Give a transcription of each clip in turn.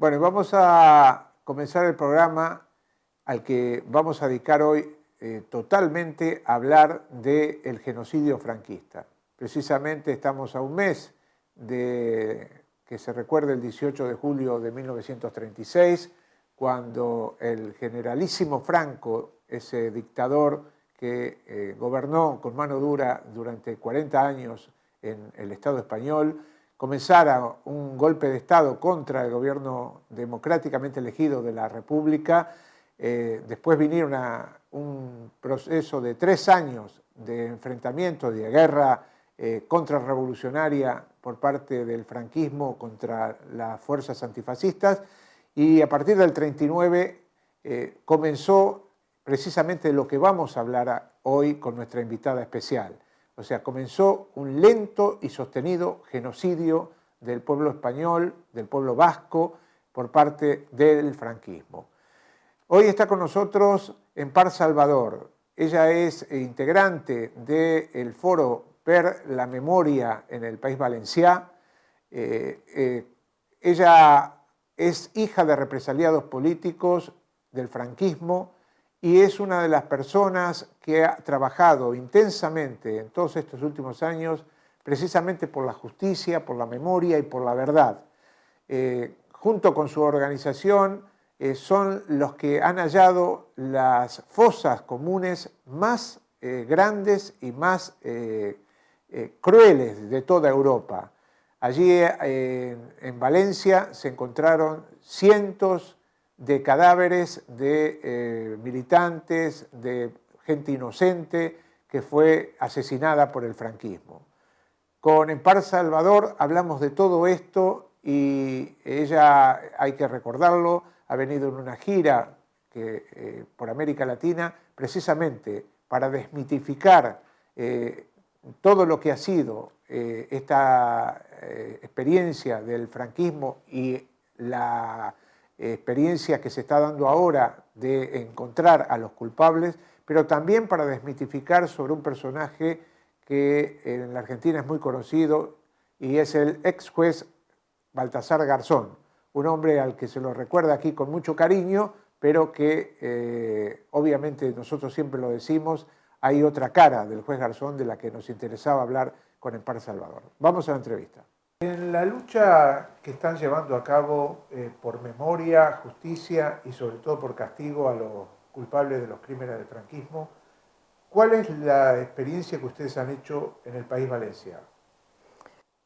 Bueno, vamos a comenzar el programa al que vamos a dedicar hoy totalmente a hablar del genocidio franquista. Precisamente estamos a un mes de que se recuerde el 18 de julio de 1936, cuando el generalísimo Franco, ese dictador que gobernó con mano dura durante 40 años en el Estado español, comenzara un golpe de Estado contra el gobierno democráticamente elegido de la República. Después vinieron un proceso de 3 años de enfrentamiento, de guerra contrarrevolucionaria por parte del franquismo contra las fuerzas antifascistas, y a partir del 39 comenzó precisamente lo que vamos a hablar hoy con nuestra invitada especial. O sea, comenzó un lento y sostenido genocidio del pueblo español, del pueblo vasco, por parte del franquismo. Hoy está con nosotros Empar Salvador. Ella es integrante del foro Per la Memoria en el País Valencià. Ella es hija de represaliados políticos del franquismo y es una de las personas que ha trabajado intensamente en todos estos últimos años precisamente por la justicia, por la memoria y por la verdad. Junto con su organización son los que han hallado las fosas comunes más grandes y más crueles de toda Europa. Allí en Valencia se encontraron cientos de cadáveres de militantes, de gente inocente que fue asesinada por el franquismo. Con Empar Salvador hablamos de todo esto y ella, hay que recordarlo, ha venido en una gira por América Latina precisamente para desmitificar todo lo que ha sido esta experiencia del franquismo y la experiencia que se está dando ahora de encontrar a los culpables, pero también para desmitificar sobre un personaje que en la Argentina es muy conocido y es el ex juez Baltasar Garzón, un hombre al que se lo recuerda aquí con mucho cariño, pero que obviamente nosotros siempre lo decimos, hay otra cara del juez Garzón de la que nos interesaba hablar con Empar Salvador. Vamos a la entrevista. En la lucha que están llevando a cabo por memoria, justicia y sobre todo por castigo a los culpables de los crímenes del franquismo, ¿cuál es la experiencia que ustedes han hecho en el País Valencià?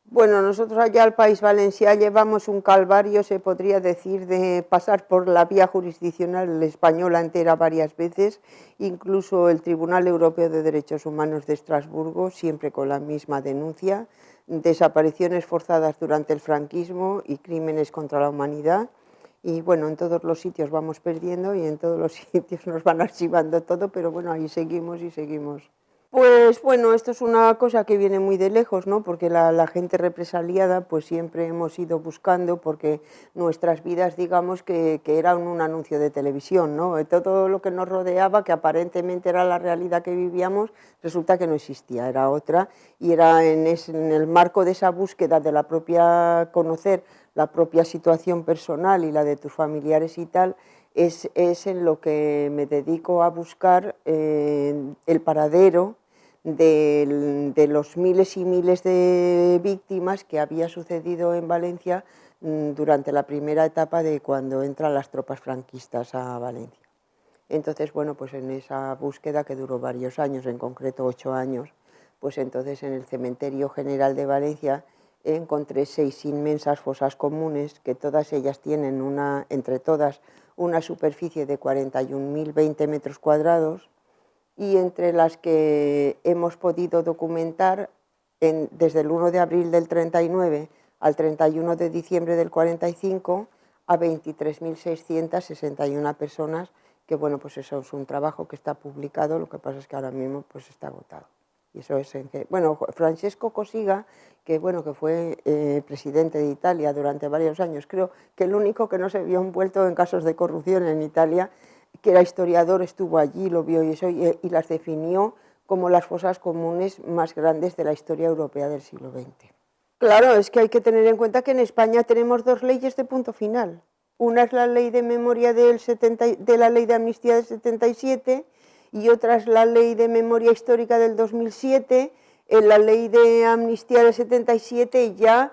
Bueno, nosotros allá al País Valencià llevamos un calvario, se podría decir, de pasar por la vía jurisdiccional española entera varias veces, incluso el Tribunal Europeo de Derechos Humanos de Estrasburgo, siempre con la misma denuncia, desapariciones forzadas durante el franquismo y crímenes contra la humanidad. Y bueno, en todos los sitios vamos perdiendo y en todos los sitios nos van archivando todo, pero bueno, ahí seguimos y seguimos. Pues bueno, esto es una cosa que viene muy de lejos, ¿no? Porque la gente represaliada pues siempre hemos ido buscando, porque nuestras vidas, digamos que eran un anuncio de televisión, ¿no? Todo lo que nos rodeaba, que aparentemente era la realidad que vivíamos, resulta que no existía, era otra, y era en el marco de esa búsqueda de la propia, conocer la propia situación personal y la de tus familiares y tal, es en lo que me dedico a buscar el paradero de los miles y miles de víctimas que había sucedido en Valencia durante la primera etapa de cuando entran las tropas franquistas a Valencia. Entonces, bueno, pues en esa búsqueda que duró varios años, en concreto 8 años, pues entonces en el Cementerio General de Valencia encontré 6 inmensas fosas comunes, que todas ellas tienen entre todas una superficie de 41.020 metros cuadrados, y entre las que hemos podido documentar desde el 1 de abril del 39 al 31 de diciembre del 45 a 23.661 personas, que bueno, pues eso es un trabajo que está publicado, lo que pasa es que ahora mismo pues está agotado. Y eso es bueno, Francesco Cossiga, que bueno, que fue presidente de Italia durante varios años, creo que el único que no se vio envuelto en casos de corrupción en Italia, que era historiador, estuvo allí, lo vio y eso, y las definió como las fosas comunes más grandes de la historia europea del siglo XX. Claro, es que hay que tener en cuenta que en España tenemos 2 leyes de punto final. Una es la ley de memoria de la ley de amnistía del 77 y otra es la ley de memoria histórica del 2007. En la ley de amnistía del 77 ya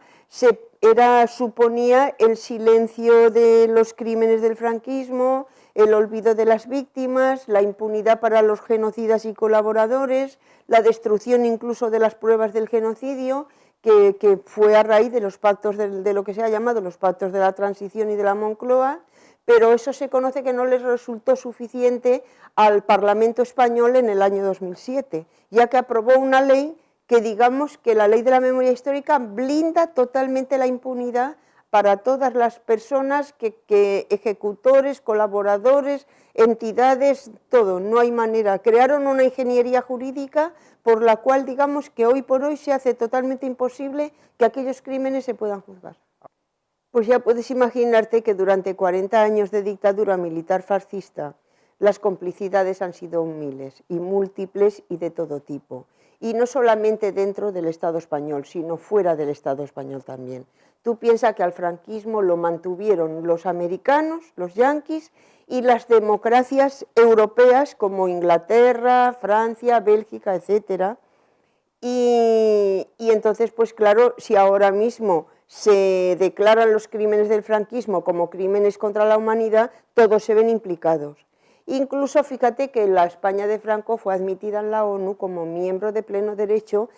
suponía el silencio de los crímenes del franquismo, el olvido de las víctimas, la impunidad para los genocidas y colaboradores, la destrucción incluso de las pruebas del genocidio, que fue a raíz de los pactos de lo que se ha llamado los pactos de la transición y de la Moncloa, pero eso se conoce que no les resultó suficiente al Parlamento español en el año 2007, ya que aprobó una ley que digamos que la ley de la memoria histórica blinda totalmente la impunidad para todas las personas ejecutores, colaboradores, entidades, todo, no hay manera. Crearon una ingeniería jurídica por la cual digamos que hoy por hoy se hace totalmente imposible que aquellos crímenes se puedan juzgar. Pues ya puedes imaginarte que durante 40 años de dictadura militar fascista las complicidades han sido miles y múltiples y de todo tipo. Y no solamente dentro del Estado español, sino fuera del Estado español también. Tú piensas que al franquismo lo mantuvieron los americanos, los yanquis, y las democracias europeas como Inglaterra, Francia, Bélgica, etc. Y entonces, pues claro, si ahora mismo se declaran los crímenes del franquismo como crímenes contra la humanidad, todos se ven implicados. Incluso fíjate que la España de Franco fue admitida en la ONU como miembro de pleno derecho,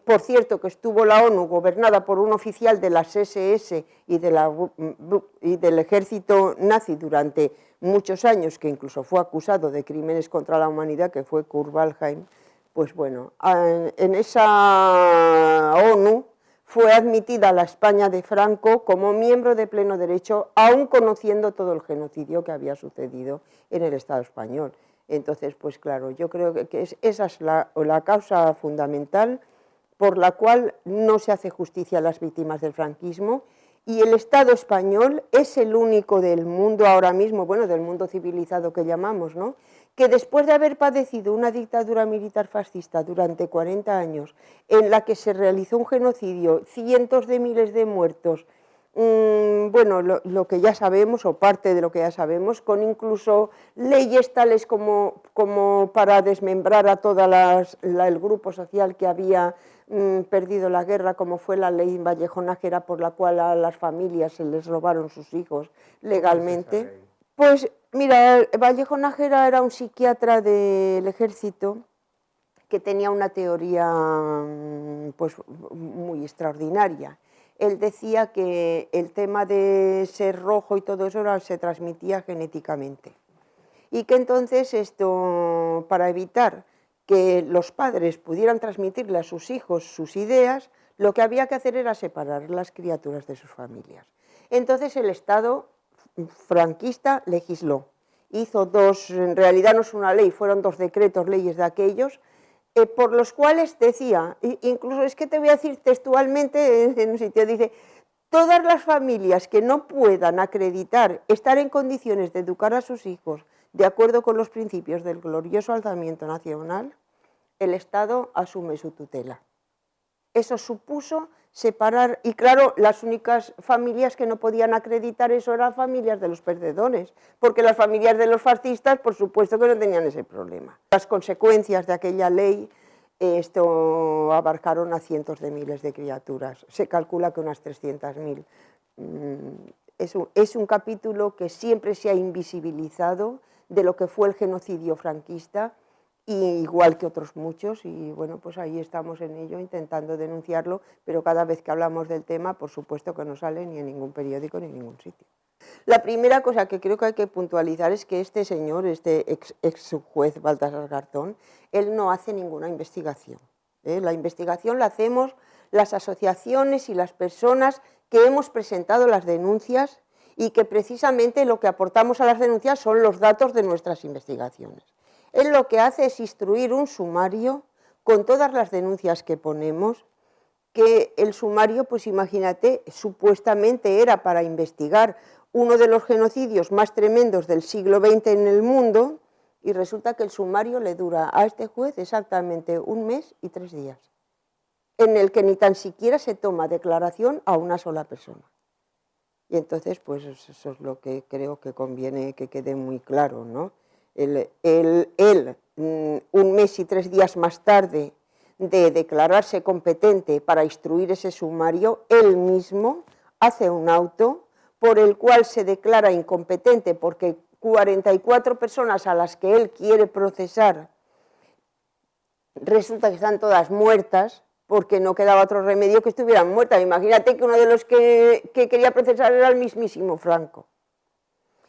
por cierto que estuvo la ONU gobernada por un oficial de las SS y del ejército nazi durante muchos años, que incluso fue acusado de crímenes contra la humanidad, que fue Kurt Waldheim. Pues bueno, en esa ONU fue admitida la España de Franco como miembro de pleno derecho, aún conociendo todo el genocidio que había sucedido en el Estado español. Entonces, pues claro, yo creo que esa es la causa fundamental por la cual no se hace justicia a las víctimas del franquismo, y el Estado español es el único del mundo ahora mismo, bueno, del mundo civilizado que llamamos, ¿no?, que después de haber padecido una dictadura militar fascista durante 40 años, en la que se realizó un genocidio, cientos de miles de muertos, bueno, lo que ya sabemos, o parte de lo que ya sabemos, con incluso leyes tales como para desmembrar a todo el grupo social que había perdido la guerra, como fue la ley Vallejo Nájera, por la cual a las familias se les robaron sus hijos legalmente. Pues mira, Vallejo Nájera era un psiquiatra del ejército que tenía una teoría pues muy extraordinaria. Él decía que el tema de ser rojo y todo eso se transmitía genéticamente, y que entonces esto, para evitar que los padres pudieran transmitirle a sus hijos sus ideas, lo que había que hacer era separar las criaturas de sus familias. Entonces el Estado franquista legisló, hizo dos, en realidad no es una ley, fueron dos decretos leyes de aquellos, por los cuales decía, incluso es que te voy a decir textualmente en un sitio, dice: todas las familias que no puedan acreditar estar en condiciones de educar a sus hijos de acuerdo con los principios del glorioso alzamiento nacional, el Estado asume su tutela. Eso supuso separar, y claro, las únicas familias que no podían acreditar eso eran familias de los perdedores, porque las familias de los fascistas, por supuesto que no tenían ese problema. Las consecuencias de aquella ley abarcaron a cientos de miles de criaturas, se calcula que unas 300.000. Es un capítulo que siempre se ha invisibilizado de lo que fue el genocidio franquista, igual que otros muchos, y bueno, pues ahí estamos en ello intentando denunciarlo, pero cada vez que hablamos del tema, por supuesto que no sale ni en ningún periódico ni en ningún sitio. La primera cosa que creo que hay que puntualizar es que este señor, este ex juez Baltasar Garzón, él no hace ninguna investigación. La investigación la hacemos las asociaciones y las personas que hemos presentado las denuncias, y que precisamente lo que aportamos a las denuncias son los datos de nuestras investigaciones. Él lo que hace es instruir un sumario con todas las denuncias que ponemos, que el sumario, pues imagínate, supuestamente era para investigar uno de los genocidios más tremendos del siglo XX en el mundo, y resulta que el sumario le dura a este juez exactamente 1 mes y 3 días, en el que ni tan siquiera se toma declaración a una sola persona. Y entonces, pues eso es lo que creo que conviene que quede muy claro, ¿no? Un mes y 3 días más tarde de declararse competente para instruir ese sumario, él mismo hace un auto por el cual se declara incompetente porque 44 personas a las que él quiere procesar resulta que están todas muertas, porque no quedaba otro remedio que estuvieran muertas. Imagínate que uno de los que quería procesar era el mismísimo Franco.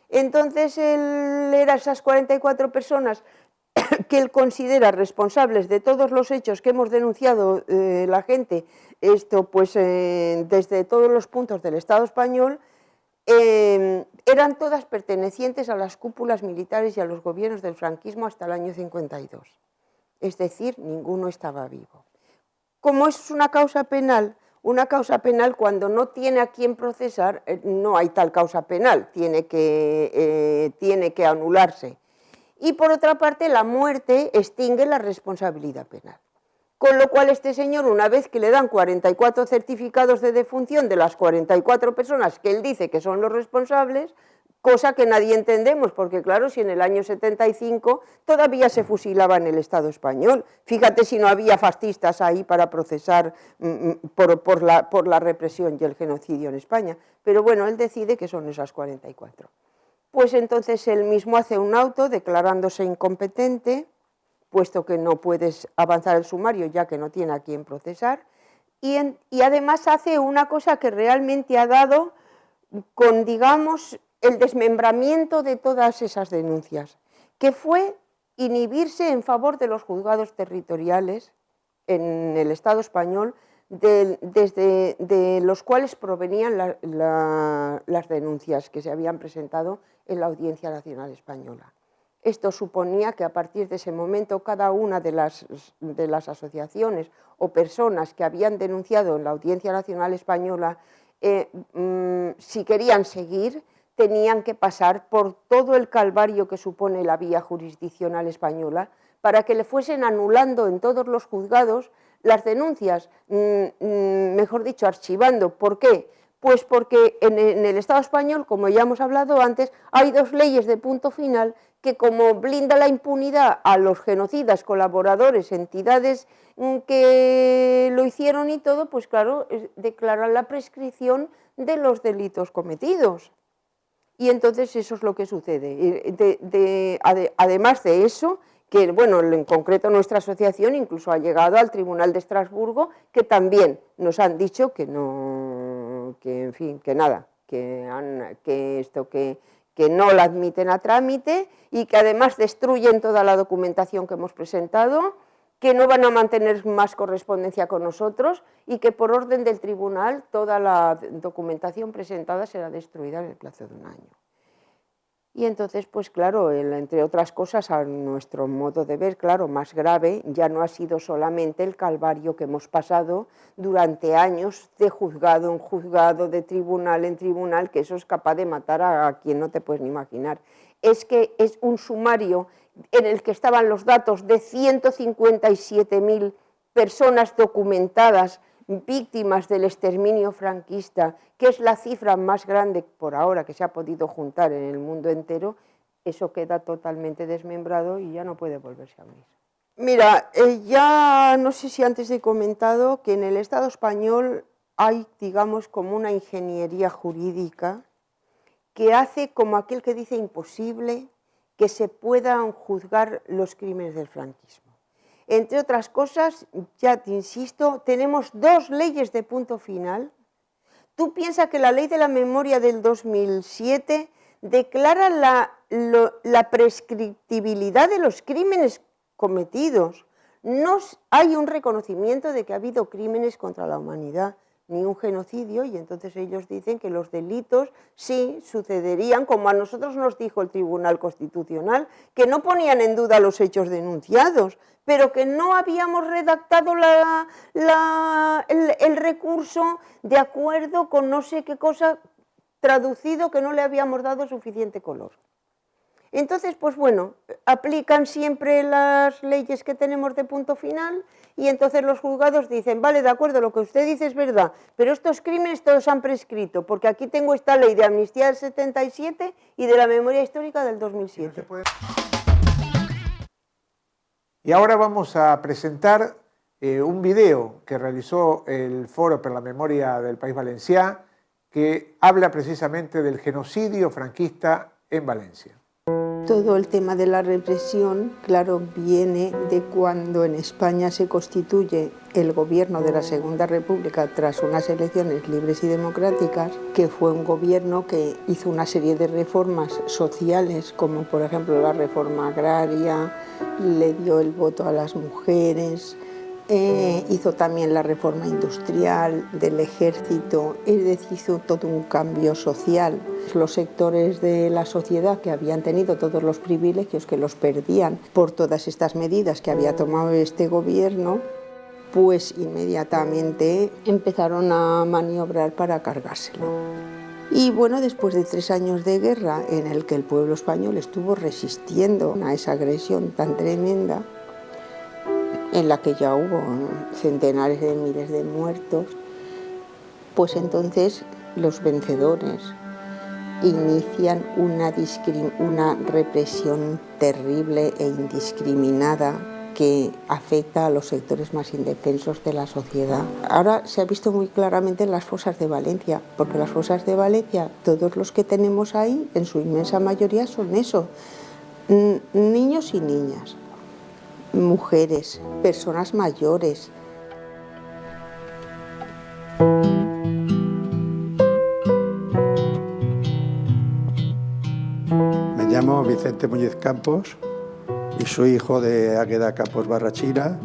Entonces él era esas 44 personas que él considera responsables de todos los hechos que hemos denunciado la gente, desde todos los puntos del Estado español, eran todas pertenecientes a las cúpulas militares y a los gobiernos del franquismo hasta el año 52. Es decir, ninguno estaba vivo. Como es una causa penal cuando no tiene a quién procesar, no hay tal causa penal, tiene que anularse. Y por otra parte, la muerte extingue la responsabilidad penal. Con lo cual este señor, una vez que le dan 44 certificados de defunción de las 44 personas que él dice que son los responsables, cosa que nadie entendemos, porque claro, si en el año 75 todavía se fusilaba en el Estado español, fíjate si no había fascistas ahí para procesar por la represión y el genocidio en España, pero bueno, él decide que son esas 44. Pues entonces él mismo hace un auto declarándose incompetente, puesto que no puedes avanzar el sumario ya que no tiene a quién procesar, y además hace una cosa que realmente ha dado con, digamos, el desmembramiento de todas esas denuncias, que fue inhibirse en favor de los juzgados territoriales en el Estado español, desde los cuales provenían las denuncias que se habían presentado en la Audiencia Nacional Española. Esto suponía que a partir de ese momento cada una de las asociaciones o personas que habían denunciado en la Audiencia Nacional Española, si querían seguir, tenían que pasar por todo el calvario que supone la vía jurisdiccional española para que le fuesen anulando en todos los juzgados las denuncias, mejor dicho, archivando. ¿Por qué? Pues porque en el Estado español, como ya hemos hablado antes, hay 2 leyes de punto final que, como blinda la impunidad a los genocidas, colaboradores, entidades que lo hicieron y todo, pues claro, declaran la prescripción de los delitos cometidos. Y entonces eso es lo que sucede. Además de eso, que bueno, en concreto nuestra asociación incluso ha llegado al Tribunal de Estrasburgo, que también nos han dicho que no, que no la admiten a trámite y que además destruyen toda la documentación que hemos presentado, que no van a mantener más correspondencia con nosotros y que por orden del tribunal toda la documentación presentada será destruida en el plazo de un año. Y entonces, pues claro, entre otras cosas, a nuestro modo de ver, claro, más grave, ya no ha sido solamente el calvario que hemos pasado durante años de juzgado en juzgado, de tribunal en tribunal, que eso es capaz de matar a quien no te puedes ni imaginar. Es que es un sumario en el que estaban los datos de 157.000 personas documentadas, víctimas del exterminio franquista, que es la cifra más grande por ahora que se ha podido juntar en el mundo entero. Eso queda totalmente desmembrado y ya no puede volverse a unir. Mira, ya no sé si antes he comentado que en el Estado español hay, digamos, como una ingeniería jurídica que hace como aquel que dice imposible que se puedan juzgar los crímenes del franquismo. Entre otras cosas, ya te insisto, tenemos 2 leyes de punto final. Tú piensas que la ley de la memoria del 2007 declara la prescriptibilidad de los crímenes cometidos. No hay un reconocimiento de que ha habido crímenes contra la humanidad, ni un genocidio, y entonces ellos dicen que los delitos sí sucederían, como a nosotros nos dijo el Tribunal Constitucional, que no ponían en duda los hechos denunciados, pero que no habíamos redactado el recurso de acuerdo con no sé qué cosa traducido, que no le habíamos dado suficiente color. Entonces, pues bueno, aplican siempre las leyes que tenemos de punto final y entonces los juzgados dicen, vale, de acuerdo, lo que usted dice es verdad, pero estos crímenes todos han prescrito, porque aquí tengo esta ley de amnistía del 77 y de la memoria histórica del 2007. Y ahora vamos a presentar un video que realizó el Foro per la Memoria del País Valencià, que habla precisamente del genocidio franquista en Valencia. Todo el tema de la represión, claro, viene de cuando en España se constituye el gobierno de la Segunda República tras unas elecciones libres y democráticas, que fue un gobierno que hizo una serie de reformas sociales, como por ejemplo la reforma agraria, le dio el voto a las mujeres, hizo también la reforma industrial del ejército, es decir, hizo todo un cambio social. Los sectores de la sociedad que habían tenido todos los privilegios, que los perdían por todas estas medidas que había tomado este gobierno, pues inmediatamente empezaron a maniobrar para cargárselo. Y bueno, después de 3 años de guerra en el que el pueblo español estuvo resistiendo a esa agresión tan tremenda, en la que ya hubo centenares de miles de muertos, pues entonces los vencedores inician una represión terrible e indiscriminada que afecta a los sectores más indefensos de la sociedad. Ahora se ha visto muy claramente en las fosas de Valencia, porque las fosas de Valencia, todos los que tenemos ahí, en su inmensa mayoría son eso, niños y niñas, mujeres, personas mayores. Me llamo Vicente Muñiz Campos y soy hijo de Águeda Campos Barrachina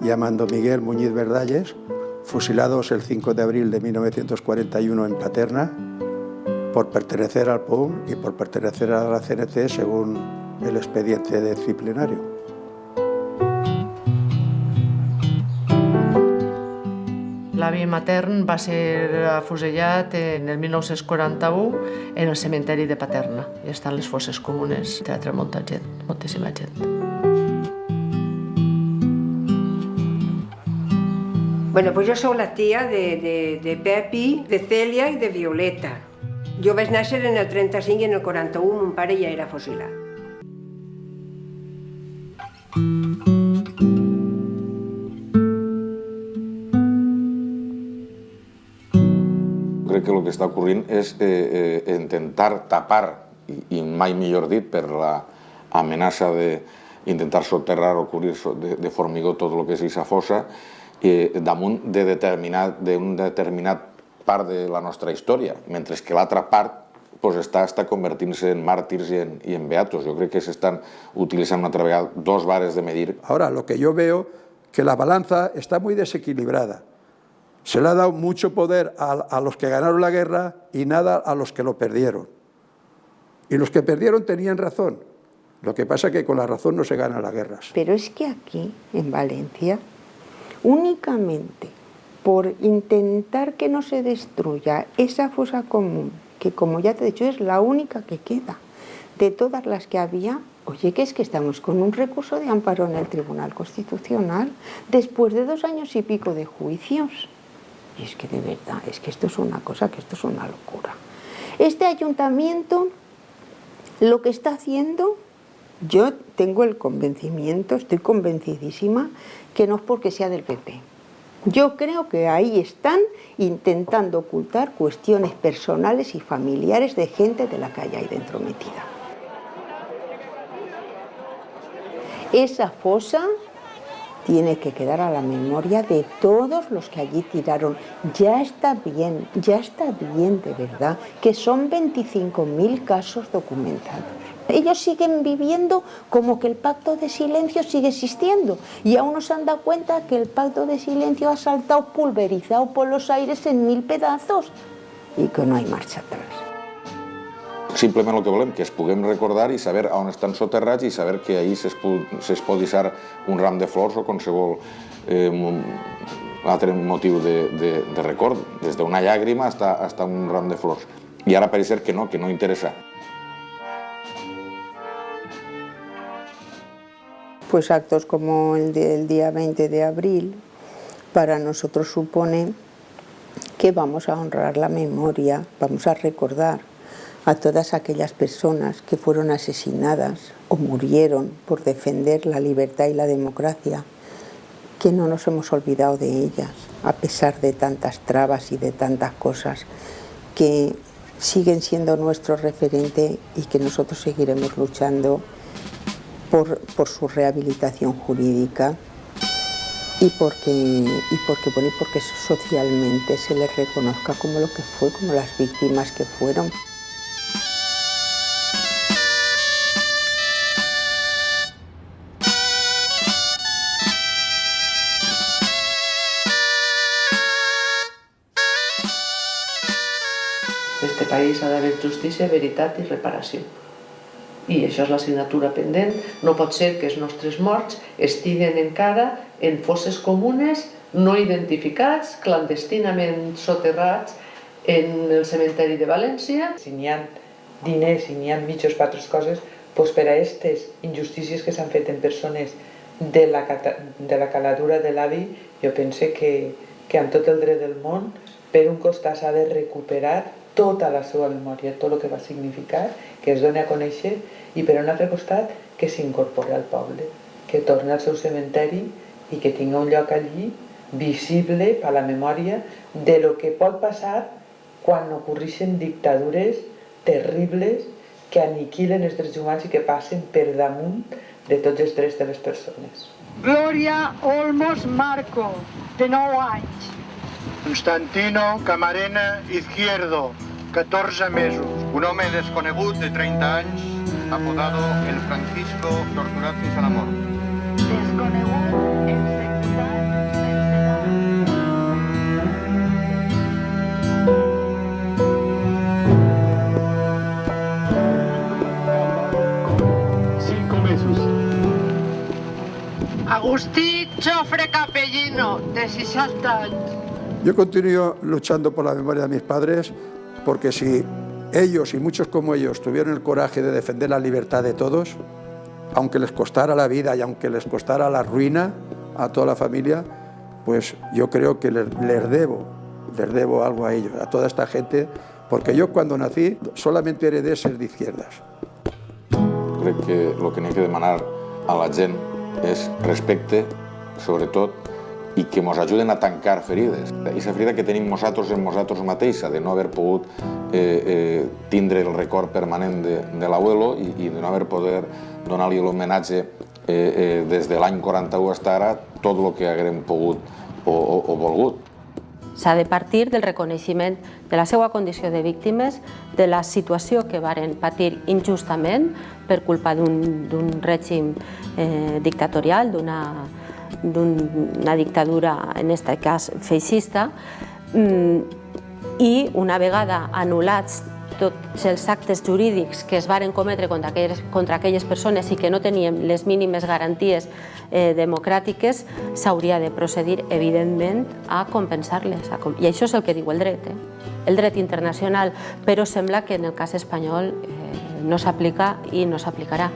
y Amando Miguel Muñiz Verdalles, fusilados el 5 de abril de 1941 en Paterna por pertenecer al POUM y por pertenecer a la CNT según el expediente disciplinario. L'avi matern va ser afusellat en el 1941 en el cementeri de Paterna. I estan les fosses comunes, teatre molta gent, moltíssima gent. Bueno, pues jo sóc la tia de Pepi, de Cèlia i de Violeta. Jo vaig néixer en el 35 i en el 41 mon pare ja era fusilat. Crec que el que està ocorrint és intentar tapar, i mai millor dit, per l'amenaça d'intentar soterrar o cobrir de formigó tot el que és aquesta fossa, damunt d'un determinat part de la nostra història, mentre que l'altra part està convertint-se en màrtirs i en beatos. Jo crec que s'estan utilitzant una altra vegada dos vares de medir. Ahora, lo que yo veo que la balanza está muy desequilibrada. Se le ha dado mucho poder a los que ganaron la guerra y nada a los que lo perdieron. Y los que perdieron tenían razón. Lo que pasa es que con la razón no se ganan las guerras. Pero es que aquí, en Valencia, únicamente por intentar que no se destruya esa fosa común, que como ya te he dicho es la única que queda de todas las que había, oye, que es que estamos con un recurso de amparo en el Tribunal Constitucional después de 2 años y pico de juicios. Y es que de verdad, es que esto es una cosa, que esto es una locura. Este ayuntamiento lo que está haciendo, yo tengo el convencimiento, estoy convencidísima, que no es porque sea del PP. Yo creo que ahí están intentando ocultar cuestiones personales y familiares de gente de la que hay ahí dentro metida. Esa fosa tiene que quedar a la memoria de todos los que allí tiraron. Ya está bien de verdad, que son 25.000 casos documentados. Ellos siguen viviendo como que el pacto de silencio sigue existiendo y aún no se han dado cuenta que el pacto de silencio ha saltado pulverizado por los aires en 1000 pedazos y que no hay marcha atrás. Simplement el que volem, que es puguem recordar i saber on estan soterrats i saber que ahir es pot deixar un ram de flors o qualsevol altre motiu de record, des d'una llàgrima fins un ram de flors. I ara pareix ser que no interessa. Pues actos como el del día 20 de abril para nosotros supone que vamos a honrar la memoria, vamos a recordar a todas aquellas personas que fueron asesinadas o murieron por defender la libertad y la democracia, que no nos hemos olvidado de ellas, a pesar de tantas trabas y de tantas cosas, que siguen siendo nuestro referente y que nosotros seguiremos luchando por su rehabilitación jurídica y porque socialmente se les reconozca como lo que fue, como las víctimas que fueron. Este país ha d'haver justícia, veritat i reparació. I això és l'assignatura pendent. No pot ser que els nostres morts estiguen encara en fosses comunes, no identificats, clandestinament soterrats en el cementeri de València. Si n'hi ha diners, si n'hi ha mitjos per altres coses, doncs per a aquestes injustícies que s'han fet en persones de la caladura de l'avi, jo pense que amb tot el dret del món, per un costat s'ha de recuperar tota la seva memòria, tot el que va significar, que es doni a conèixer, i per un altre costat que s'incorpori al poble, que torni al seu cementeri i que tingui un lloc allí visible per la memòria de lo que pot passar quan ocorreixen dictadures terribles que aniquilen els drets humans i que passen per damunt de tots els drets de les persones. Glòria Olmos Marco, de 9 anys. Constantino Camarena Izquierdo, 14 mesos. Un home desconegut de 30 anys, apodado El Francisco, torturat fins a la mort. Desconegut, executat, Agustí Chofre Capellino, de 60 anys. Yo continúo luchando por la memoria de mis padres, porque si ellos y muchos como ellos tuvieron el coraje de defender la libertad de todos, aunque les costara la vida y aunque les costara la ruina a toda la familia, pues yo creo que les debo algo a ellos, a toda esta gente, porque yo cuando nací solamente heredé ser de izquierdas. Crec que el que n'hi ha que demanar a la gent és respecte, sobretot, i que ens ajuden a tancar ferides. Aquesta ferida que tenim nosaltres en nosaltres mateixa, de no haver pogut tindre el record permanent de l'abuelo i de no haver poder donar-li l'homenatge des de l'any 41 fins ara, tot el que haguem pogut o volgut. S'ha de partir del reconeixement de la seva condició de víctimes, de la situació que varen patir injustament per culpa d'un règim dictatorial, d'una dictadura, en aquest cas feixista, i una vegada anul·lats tots els actes jurídics que es varen cometre contra aquelles persones i que no teníem les mínimes garanties democràtiques, s'hauria de procedir, evidentment, a compensar-les. I això és el que diu el dret internacional, però sembla que en el cas espanyol no s'aplica i no s'aplicarà.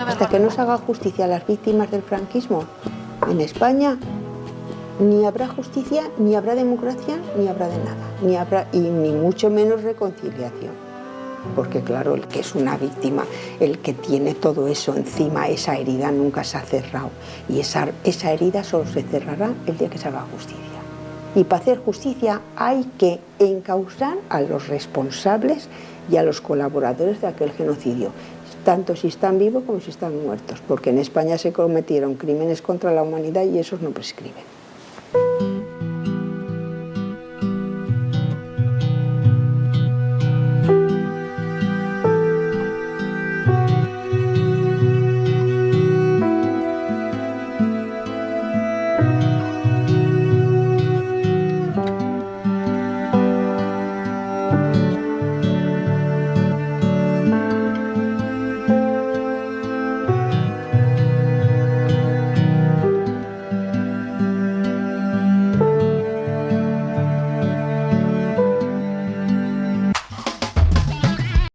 Hasta que no se haga justicia a las víctimas del franquismo en España, ni habrá justicia, ni habrá democracia, ni habrá de nada, ni mucho menos reconciliación. Porque claro, el que es una víctima, el que tiene todo eso encima, esa herida nunca se ha cerrado. Y esa herida solo se cerrará el día que se haga justicia. Y para hacer justicia hay que encausar a los responsables y a los colaboradores de aquel genocidio, tanto si están vivos como si están muertos, porque en España se cometieron crímenes contra la humanidad y esos no prescriben.